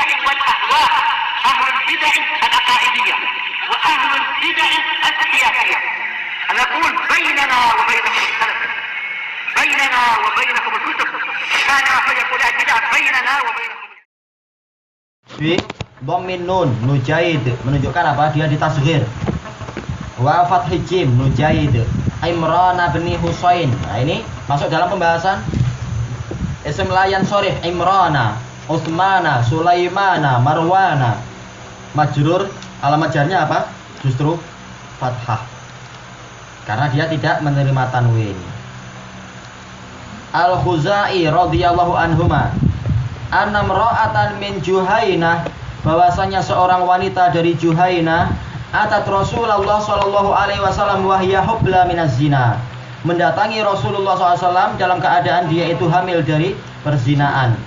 البدع والأهواء، أهل البدع العقائدية وأهل البدع السياسية. نقول بيننا وبينكم السلف، بيننا وبينكم الكتب، كان فيقول البدع بيننا وبينكم. Fi dhammin nun nujaid menunjukkan apa? Dia ditasghir. Wa fathhi jim nujaid Imran bin Husain. Nah, ini masuk dalam pembahasan ism layan sharif Imrana, Utsmana, Sulaimana, Marwana. Majrur alamat jarnya apa? Justru fathah. Karena dia tidak menerima tanwin. Al-Khuzai radhiyallahu anhuma anna imra'atan min Juhainah, bahwasanya seorang wanita dari Juhainah atat Rasulullah sallallahu alaihi wasallam wa hiya hubla minaz zina, mendatangi Rasulullah SAW dalam keadaan dia itu hamil dari perzinaan.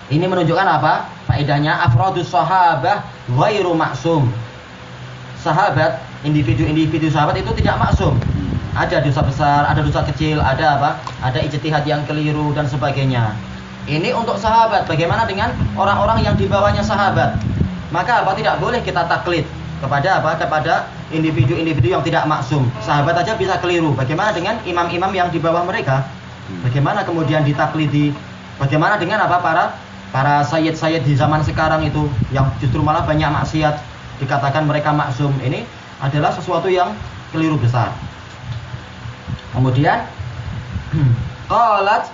Ini menunjukkan apa? Faedahnya afradus sahabah ghairu maksum. Sahabat, individu-individu sahabat itu tidak maksum. Ada dosa besar, ada dosa kecil, ada apa? Ada ijtihad yang keliru dan sebagainya. Ini untuk sahabat. Bagaimana dengan orang-orang yang di bawahnya sahabat? Maka apa? Tidak boleh kita taklid kepada apa? Kepada individu-individu yang tidak maksum. Sahabat aja bisa keliru. Bagaimana dengan imam-imam yang di bawah mereka? Bagaimana kemudian ditaklidi? Bagaimana dengan apa? Para sayyid-sayyid di zaman sekarang itu yang justru malah banyak maksiat, dikatakan mereka maksum. Ini adalah sesuatu yang keliru besar. Kemudian qalat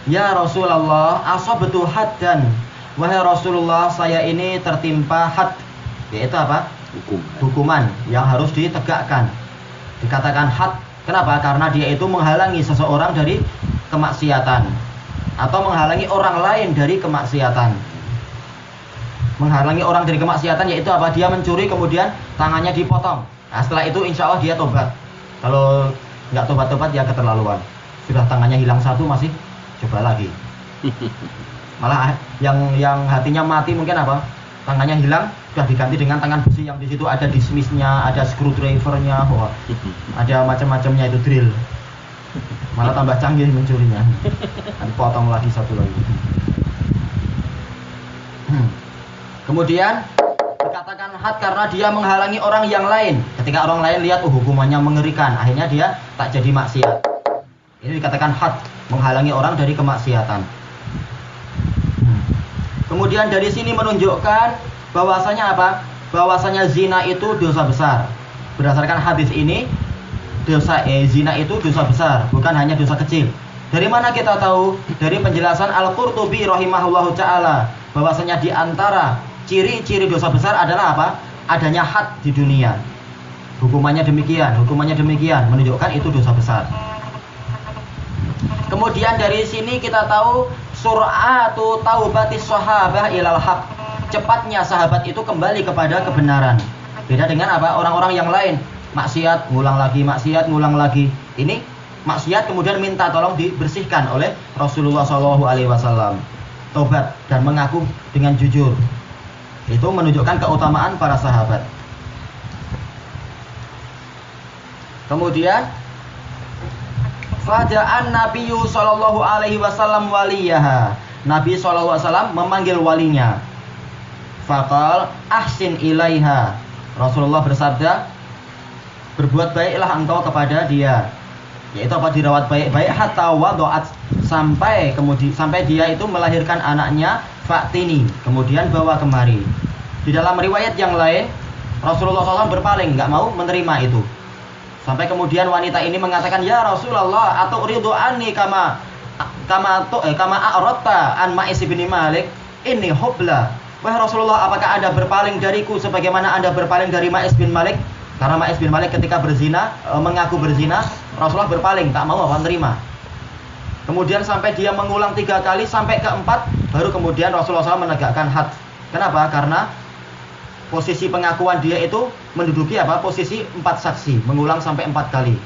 ya Rasulullah asabtu haddan, wahai Rasulullah saya ini tertimpa had, yaitu apa? Hukuman yang harus ditegakkan. Dikatakan had, kenapa? Karena dia itu menghalangi seseorang dari kemaksiatan atau menghalangi orang lain dari kemaksiatan. Menghalangi orang dari kemaksiatan yaitu apa? Dia mencuri kemudian tangannya dipotong. Nah, setelah itu insya Allah dia tobat. Kalau nggak tobat-tobat ya keterlaluan. Sudah tangannya hilang satu masih coba lagi. Malah yang hatinya mati mungkin apa? Tangannya hilang sudah diganti dengan tangan besi yang di situ ada dismissnya, ada screwdrivernya, ada macam-macamnya itu drill. Malah tambah canggih mencurinya. Dipotong lagi satu lagi. Kemudian dikatakan had karena dia menghalangi orang yang lain. Ketika orang lain lihat hukumannya mengerikan, akhirnya dia tak jadi maksiat. Ini dikatakan had, menghalangi orang dari kemaksiatan. Kemudian dari sini menunjukkan bahwasanya apa? Bahwasanya zina itu dosa besar. Berdasarkan hadis ini, zina itu dosa besar, bukan hanya dosa kecil. Dari mana kita tahu? Dari penjelasan Al-Qurtubi rahimahullahu taala, bahwasanya di antara ciri-ciri dosa besar adalah apa? Adanya had di dunia. Hukumannya demikian, menunjukkan itu dosa besar. Kemudian dari sini kita tahu sur'atu taubatis sahabah ilal haq. Cepatnya sahabat itu kembali kepada kebenaran. Beda dengan apa? Orang-orang yang lain, maksiat, ngulang lagi, maksiat, ngulang lagi. Ini maksiat kemudian minta tolong dibersihkan oleh Rasulullah SAW. Tobat dan mengaku dengan jujur. Itu menunjukkan keutamaan para sahabat. Kemudian fada'an Nabiyyu sallallahu alaihi wasallam waliyaha. Nabi sallallahu alaihi wasallam memanggil walinya. Faqal ahsin ilaiha. Rasulullah bersabda, berbuat baiklah engkau kepada dia. Yaitu apa? Dirawat baik-baik hatta wada'at, sampai dia itu melahirkan anaknya, Faktini, kemudian bawa kemari. Di dalam riwayat yang lain, Rasulullah SAW berpaling, nggak mau menerima itu. Sampai kemudian wanita ini mengatakan, ya Rasulullah, atau ridho anni kama a'radta an Ma'is bin Malik, ini hubla. Wahai Rasulullah, apakah Anda berpaling dariku sebagaimana Anda berpaling dari Ma'is bin Malik? Karena Ma'is bin Malik ketika berzina, mengaku berzina, Rasulullah berpaling, tak mau menerima. Kemudian sampai dia mengulang 3 kali, sampai keempat, baru kemudian Rasulullah SAW menegakkan had. Kenapa? Karena posisi pengakuan dia itu menduduki apa? Posisi 4 saksi, mengulang sampai 4 kali.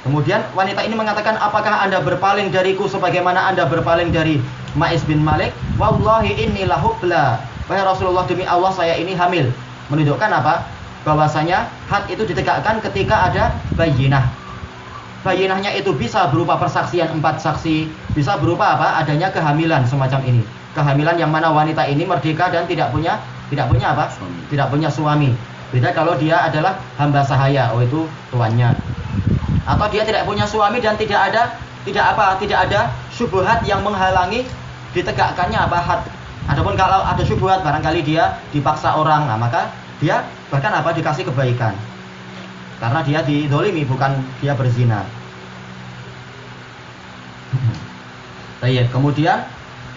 Kemudian wanita ini mengatakan, apakah Anda berpaling dariku sebagaimana Anda berpaling dari Ma'is bin Malik? Wallahi inni lahubla. Wahai Rasulullah, demi Allah saya ini hamil. Menunjukkan apa? Bahwasanya had itu ditegakkan ketika ada bayyinah. bayinahnya itu bisa berupa persaksian 4 saksi, bisa berupa apa? Adanya kehamilan semacam ini. Kehamilan yang mana wanita ini merdeka dan tidak punya apa? Tidak punya suami. Beda kalau dia adalah hamba sahaya, oh itu tuannya. Atau dia tidak punya suami dan tidak ada syubhat yang menghalangi ditegakkannya apa? Had. Adapun kalau ada syubhat, barangkali dia dipaksa orang, nah maka dia bahkan apa? Dikasih kebaikan. Karena dia dizalimi, bukan dia berzina. Baik, kemudian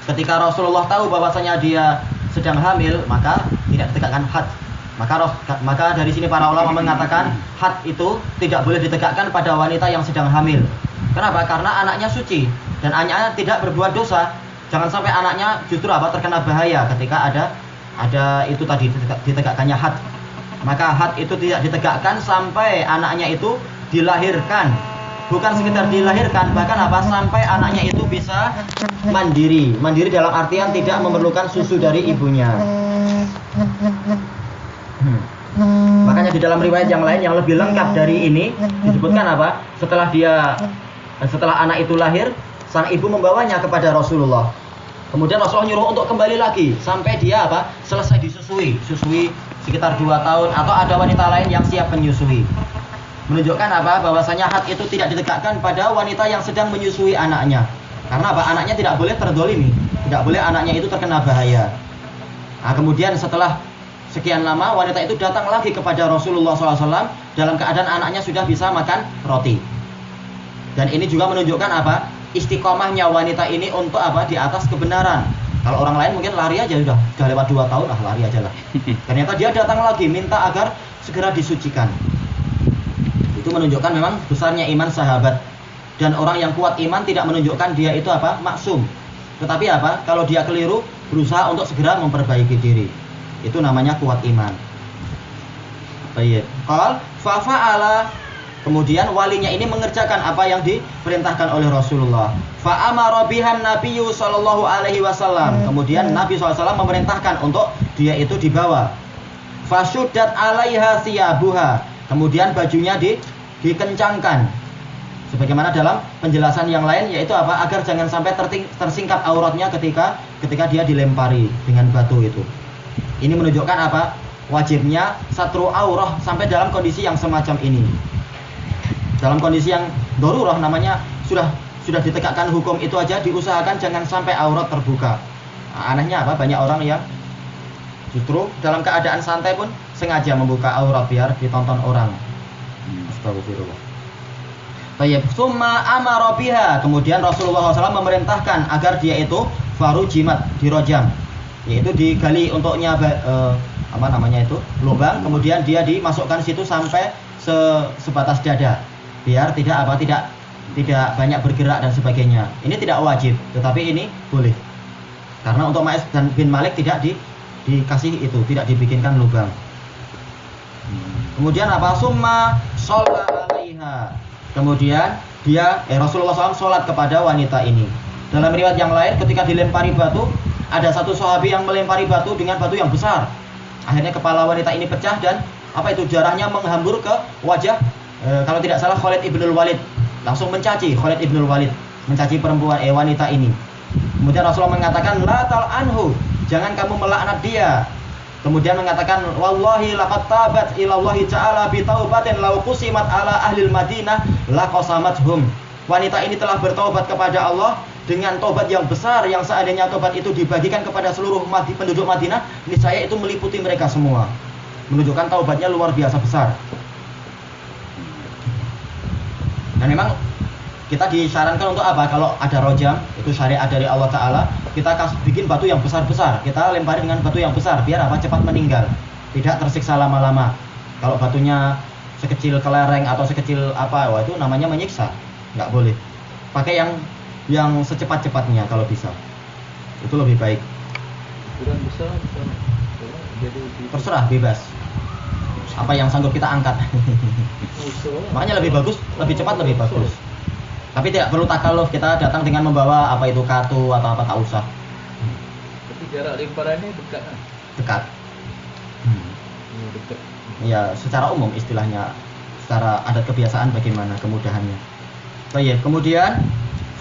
ketika Rasulullah tahu bahwasanya dia sedang hamil, maka tidak ditegakkan had. Maka dari sini para ulama mengatakan had itu tidak boleh ditegakkan pada wanita yang sedang hamil. Kenapa? Karena anaknya suci dan anaknya tidak berbuat dosa. Jangan sampai anaknya justru apa? Terkena bahaya ketika ada itu tadi ditegakkannya had. Maka had itu tidak ditegakkan sampai anaknya itu dilahirkan. Bukan sekedar dilahirkan, bahkan apa? Sampai anaknya itu bisa mandiri. Mandiri dalam artian tidak memerlukan susu dari ibunya. Makanya di dalam riwayat yang lain yang lebih lengkap dari ini disebutkan apa? Setelah anak itu lahir, sang ibu membawanya kepada Rasulullah. Kemudian Rasulullah nyuruh untuk kembali lagi sampai dia apa? Selesai disusui sekitar 2 tahun, atau ada wanita lain yang siap menyusui. Menunjukkan apa? Bahwasanya had itu tidak ditegakkan pada wanita yang sedang menyusui anaknya. Karena apa? Anaknya tidak boleh terzalimi, tidak boleh anaknya itu terkena bahaya. Nah, kemudian setelah sekian lama wanita itu datang lagi kepada Rasulullah SAW dalam keadaan anaknya sudah bisa makan roti. Dan ini juga menunjukkan apa? Istiqomahnya wanita ini untuk apa? Di atas kebenaran. Kalau orang lain mungkin lari aja, sudah lewat 2 tahun, lari aja lah. Ternyata dia datang lagi minta agar segera disucikan. Itu menunjukkan memang besarnya iman sahabat. Dan orang yang kuat iman tidak menunjukkan dia itu apa? Maksum. Tetapi apa? Kalau dia keliru, berusaha untuk segera memperbaiki diri. Itu namanya kuat iman. Baik. Qal fa fa'ala. Kemudian walinya ini mengerjakan apa yang diperintahkan oleh Rasulullah. Fa amara bihan Nabiyyu sallallahu alaihi wasallam. Kemudian Nabi SAW memerintahkan untuk dia itu dibawa. Fa syuddat 'alaiha thiyabuha. Kemudian bajunya dikencangkan. Sebagaimana dalam penjelasan yang lain, yaitu apa? Agar jangan sampai tersingkap auratnya ketika dia dilempari dengan batu itu. Ini menunjukkan apa? Wajibnya satru aurah sampai dalam kondisi yang semacam ini. Dalam kondisi yang darurah, namanya sudah ditegakkan hukum itu aja, diusahakan jangan sampai aurat terbuka. Nah, anehnya apa? Banyak orang yang justru dalam keadaan santai pun sengaja membuka aurat biar ditonton orang. Astagfirullah. Tayyib, summa amara biha. Kemudian Rasulullah SAW memerintahkan agar dia itu farujimat, dirojam, yaitu digali untuknya lubang, kemudian dia dimasukkan situ sampai sebatas dada, biar tidak banyak bergerak dan sebagainya. Ini tidak wajib, tetapi ini boleh. Karena untuk Ma'is dan bin Malik tidak dikasih itu, tidak dibikinkan lubang. Kemudian apa? Summa sholla alaiha. Kemudian Rasulullah SAW sholat kepada wanita ini. Dalam riwayat yang lain, ketika dilempari batu, ada satu sahabi yang melempari batu dengan batu yang besar. Akhirnya kepala wanita ini pecah dan darahnya menghambur ke wajah kalau tidak salah Khalid ibnul Walid. Langsung mencaci Khalid ibnul Walid, mencaci wanita ini. Kemudian Rasulullah mengatakan la tal'anhu, jangan kamu melaknat dia. Kemudian mengatakan wallahi laqad tabat ila Allah ta'ala bi taubatin law qusimat ala ahli Madinah laqasamathum. Wanita ini telah bertobat kepada Allah dengan tobat yang besar, yang seandainya tobat itu dibagikan kepada seluruh penduduk Madinah, niscaya itu meliputi mereka semua. Menunjukkan taubatnya luar biasa besar. Dan memang kita disarankan untuk apa? Kalau ada rojam, itu syariat dari Allah Ta'ala, kita bikin batu yang besar-besar, kita lempari dengan batu yang besar, biar apa? Cepat meninggal, tidak tersiksa lama-lama. Kalau batunya sekecil kelereng atau sekecil apa, wah itu namanya menyiksa, nggak boleh. Pakai yang secepat-cepatnya kalau bisa, itu lebih baik. Ukuran besar, jadi terserah, bebas. Apa yang sanggup kita angkat. Makanya lebih bagus, lebih cepat, lebih bagus. Tapi tidak perlu takaluf, kita datang dengan membawa apa itu katu atau apa, tak usah. Tapi jarak lemparannya dekat kan? Dekat. Dekat. Ya, secara umum istilahnya, secara adat kebiasaan bagaimana kemudahannya. Baik, kemudian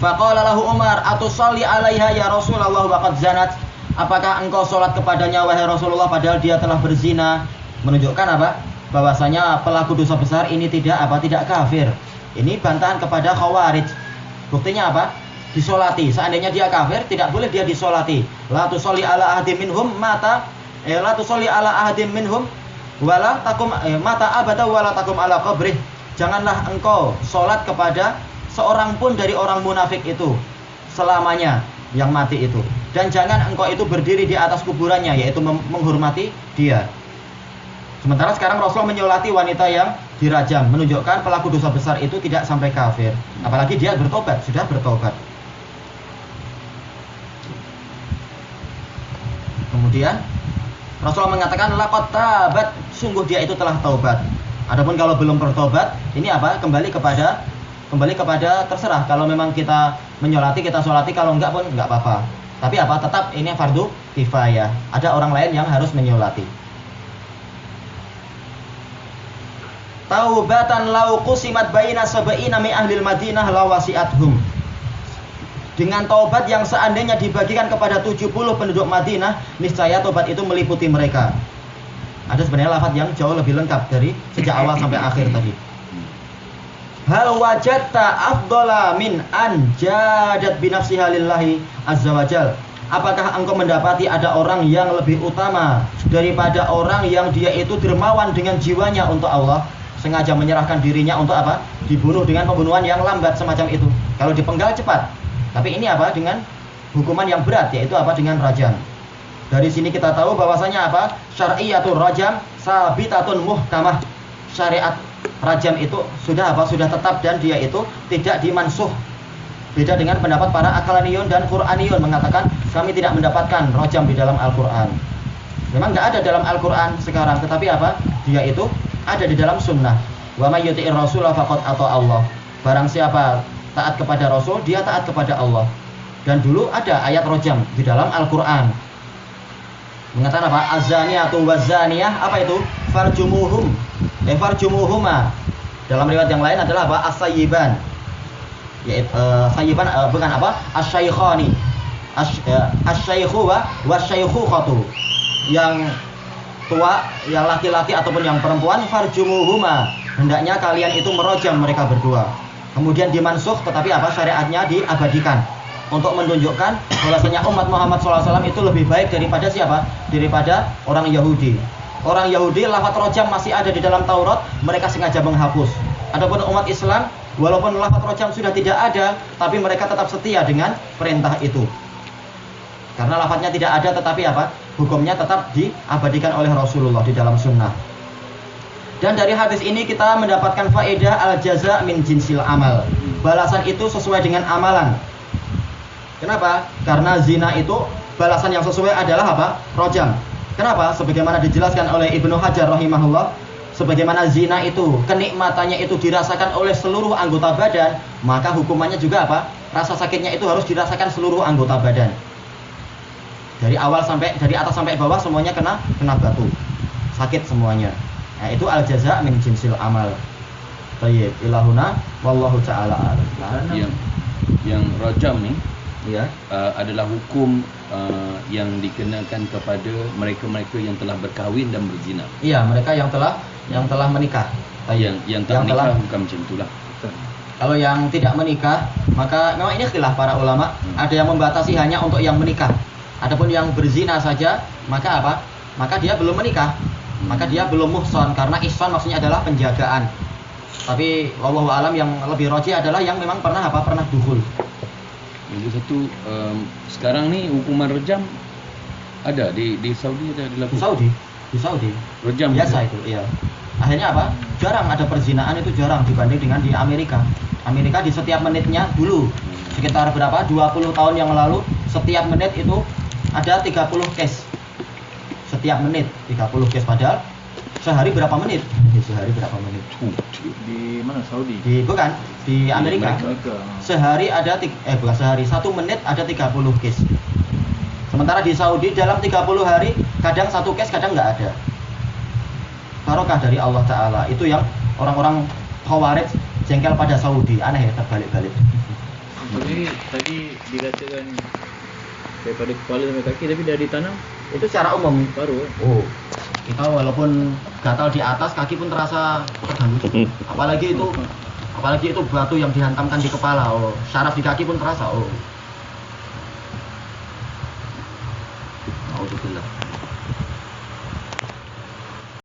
faqala lahu Umar, "Atusalli 'alaiha ya Rasulullah wa qad zanat?" Apakah engkau sholat kepadanya wahai Rasulullah padahal dia telah berzina? Menunjukkan apa? Bahwasanya pelaku dosa besar ini tidak kafir. Ini bantahan kepada Khawarij. Buktinya apa? Disolati. Seandainya dia kafir, tidak boleh dia disolati. La tusolli ala ahadim minhum mata la tusolli ala ahadim minhum wala takum mata abada wala takum ala qabrih. Janganlah engkau sholat kepada seorang pun dari orang munafik itu selamanya yang mati itu. Dan jangan engkau itu berdiri di atas kuburannya, yaitu menghormati dia. Sementara sekarang Rasul menyolati wanita yang dirajam, menunjukkan pelaku dosa besar itu tidak sampai kafir. Apalagi dia bertobat, sudah bertobat. Kemudian Rasul mengatakan laqad tabat, sungguh dia itu telah taubat. Adapun kalau belum bertobat, ini apa? Kembali kepada terserah. Kalau memang kita menyolati, kita solati, kalau enggak pun enggak apa-apa. Tapi apa? Tetap ini fardu kifayah. Ada orang lain yang harus menyolati. Taubatan lau qusimat baina sab'ina min ahlil Madinah lawasi'athum. Dengan taubat yang seandainya dibagikan kepada 70 penduduk Madinah, niscaya taubat itu meliputi mereka. Ada sebenarnya lafaz yang jauh lebih lengkap dari sejak awal sampai akhir tadi. Hal wajadta afdala min an jadat binafsiha lillahi azza wajal. Apakah engkau mendapati ada orang yang lebih utama daripada orang yang dia itu dermawan dengan jiwanya untuk Allah, sengaja menyerahkan dirinya untuk apa? Dibunuh dengan pembunuhan yang lambat semacam itu. Kalau dipenggal cepat. Tapi ini apa? Dengan hukuman yang berat, yaitu apa? Dengan rajam. Dari sini kita tahu bahwasanya apa? Syar'iyatul rajam sabitatun muhkamah. Syariat rajam itu sudah apa? Sudah tetap dan dia itu tidak dimansuh. Beda dengan pendapat para Aqlaniyun dan Qur'aniyun mengatakan kami tidak mendapatkan rajam di dalam Al-Qur'an. Memang enggak ada dalam Al-Qur'an sekarang, tetapi apa? Dia itu ada di dalam sunnah. Wa may yuti'ir rasul faqad ata Allah. Barang siapa taat kepada Rasul, dia taat kepada Allah. Dan dulu ada ayat rajam di dalam Al-Qur'an. Mengatakan apa? Az-zaniyatu waz-zaniyah, apa itu? Farjumuhum. Farjumuhuma. Dalam riwayat yang lain adalah apa? As-sayyiban. Yaitu sayyiban bukan apa? Asy-syaikhani. Asy-syaikhu wa wasy-syaikhukhatu. Yang tua, yang laki-laki ataupun yang perempuan, farjumuhuma. Hendaknya kalian itu merojam mereka berdua. Kemudian dimansuh, tetapi apa? Syariatnya diabadikan. Untuk menunjukkan bahwasanya umat Muhammad SAW itu lebih baik daripada siapa? Daripada orang Yahudi. Orang Yahudi lafaz rojam masih ada di dalam Taurat, mereka sengaja menghapus. Adapun umat Islam, walaupun lafaz rojam sudah tidak ada, tapi mereka tetap setia dengan perintah itu. Karena lafaznya tidak ada, tetapi apa? Hukumnya tetap diabadikan oleh Rasulullah di dalam sunnah. Dan dari hadis ini kita mendapatkan faedah al-jaza min jinsil amal. Balasan itu sesuai dengan amalan. Kenapa? Karena zina itu balasan yang sesuai adalah apa? Rojam. Kenapa? Sebagaimana dijelaskan oleh Ibnu Hajar rahimahullah, sebagaimana zina itu kenikmatannya itu dirasakan oleh seluruh anggota badan, maka hukumannya juga apa? Rasa sakitnya itu harus dirasakan seluruh anggota badan. Dari atas sampai bawah semuanya kena batu. Sakit semuanya. Nah, itu al-jaza min jinsil amal. Baik, ilahuna wallahu taala a'lam. Yang rajam nih Ya. Adalah hukum yang dikenakan kepada mereka-mereka yang telah berkahwin dan berzina. Iya, mereka yang telah menikah. Yang tak menikah bukan macam itulah. Kalau yang tidak menikah, maka memang ini khilaf para ulama. Ada yang membatasi hanya untuk yang menikah. Adapun yang berzina saja, maka apa? Maka dia belum menikah. Maka dia belum muhsan, karena ihsan maksudnya adalah penjagaan. Tapi wallahu alam yang lebih rajih adalah yang memang pernah dukhul. Yang satu sekarang ni hukuman rejam ada di Saudi, ada dilakukan. Di Saudi. Rejam biasa itu, iya. Akhirnya apa? Jarang ada perzinaan, itu jarang dibanding dengan di Amerika. Amerika di setiap menitnya dulu sekitar berapa? 20 tahun yang lalu, setiap menit itu ada 30 case. Setiap menit 30 case, padahal sehari berapa menit? Sehari berapa menit? Di mana? Saudi? Bukan, di Amerika. Sehari ada bukan sehari, 1 menit ada 30 case. Sementara di Saudi dalam 30 hari kadang 1 case, kadang nggak ada. Barokah dari Allah Ta'ala. Itu yang orang-orang Khawarij jengkel pada Saudi. Aneh ya, terbalik-balik. Jadi tadi dikatakan daripada kepala sampai kaki tapi dah ditanam Itu secara umum. baru. Oh, kita walaupun gatal di atas, kaki pun terasa terganggu. Apalagi itu batu yang dihantamkan di kepala. Oh, syaraf di kaki pun terasa. Oh. Alhamdulillah.